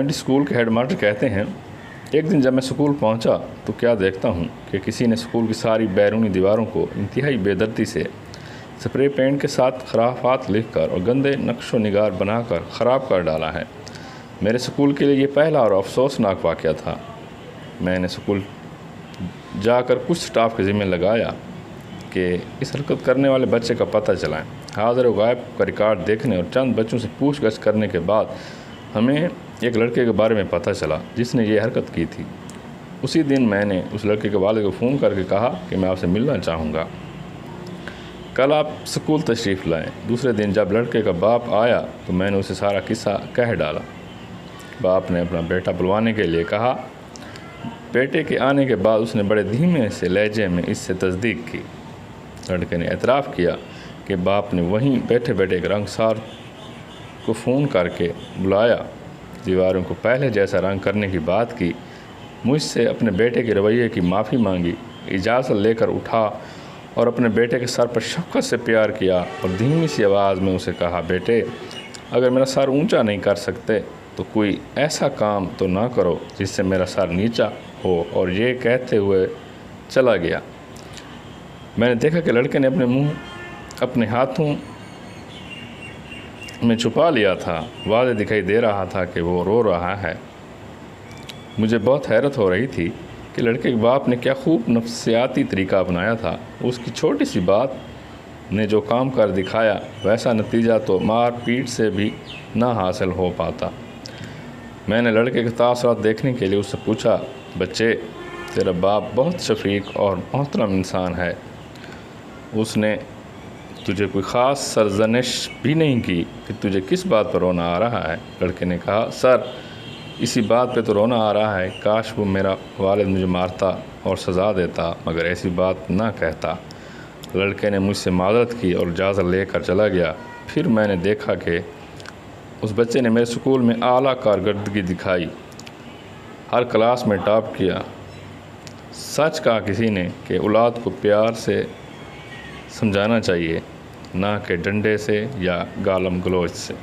School کے head master کہتے ہیں، ایک دن جب میں اسکول پہنچا تو کیا دیکھتا ہوں کہ کسی نے اسکول کی ساری بیرونی دیواروں کو انتہائی بے دردی سے اسپرے پینٹ کے ساتھ خرافات لکھ کر اور گندے نقش و نگار بنا کر خراب کر ڈالا ہے۔ میرے اسکول کے لیے یہ پہلا اور افسوسناک واقعہ تھا۔ میں نے اسکول جا کر کچھ سٹاف کے ذمہ لگایا کہ اس حرکت کرنے والے بچے کا پتہ چلائیں۔ حاضر و غائب کا ریکارڈ دیکھنے اور چند بچوں سے پوچھ گچھ کرنے کے بعد ہمیں ایک لڑکے کے بارے میں پتہ چلا جس نے یہ حرکت کی تھی۔ اسی دن میں نے اس لڑکے کے والد کو فون کر کے کہا کہ میں آپ سے ملنا چاہوں گا، کل آپ اسکول تشریف لائیں۔ دوسرے دن جب لڑکے کا باپ آیا تو میں نے اسے سارا قصہ کہہ ڈالا۔ باپ نے اپنا بیٹا بلوانے کے لیے کہا۔ بیٹے کے آنے کے بعد اس نے بڑے دھیمے سے لہجے میں اس سے تصدیق کی۔ لڑکے نے اعتراف کیا کہ باپ نے وہیں بیٹھے بیٹھے ایک رنگسار کو فون کر کے بلایا، دیواروں کو پہلے جیسا رنگ کرنے کی بات کی، مجھ سے اپنے بیٹے کے رویے کی معافی مانگی، اجازت لے کر اٹھا اور اپنے بیٹے کے سر پر شفقت سے پیار کیا اور دھیمی سی آواز میں اسے کہا، بیٹے اگر میرا سر اونچا نہیں کر سکتے تو کوئی ایسا کام تو نہ کرو جس سے میرا سر نیچا ہو، اور یہ کہتے ہوئے چلا گیا۔ میں نے دیکھا کہ لڑکے نے اپنے منہ اپنے ہاتھوں میں چھپا لیا تھا، واضح دکھائی دے رہا تھا کہ وہ رو رہا ہے۔ مجھے بہت حیرت ہو رہی تھی کہ لڑکے کے باپ نے کیا خوب نفسیاتی طریقہ اپنایا تھا۔ اس کی چھوٹی سی بات نے جو کام کر دکھایا ویسا نتیجہ تو مار پیٹ سے بھی نہ حاصل ہو پاتا۔ میں نے لڑکے کے تاثرات دیکھنے کے لیے اس سے پوچھا، بچے تیرا باپ بہت شفیق اور محترم انسان ہے، اس نے تجھے کوئی خاص سرزنش بھی نہیں کی کہ تجھے کس بات پر رونا آ رہا ہے؟ لڑکے نے کہا، سر اسی بات پہ تو رونا آ رہا ہے، کاش وہ میرا والد مجھے مارتا اور سزا دیتا مگر ایسی بات نہ کہتا۔ لڑکے نے مجھ سے معذرت کی اور اجازت لے کر چلا گیا۔ پھر میں نے دیکھا کہ اس بچے نے میرے اسکول میں اعلیٰ کارکردگی دکھائی، ہر کلاس میں ٹاپ کیا۔ سچ کہا کسی نے کہ اولاد کو پیار سے سمجھانا چاہیے، نہ کہ ڈنڈے سے یا گالم گلوچ سے۔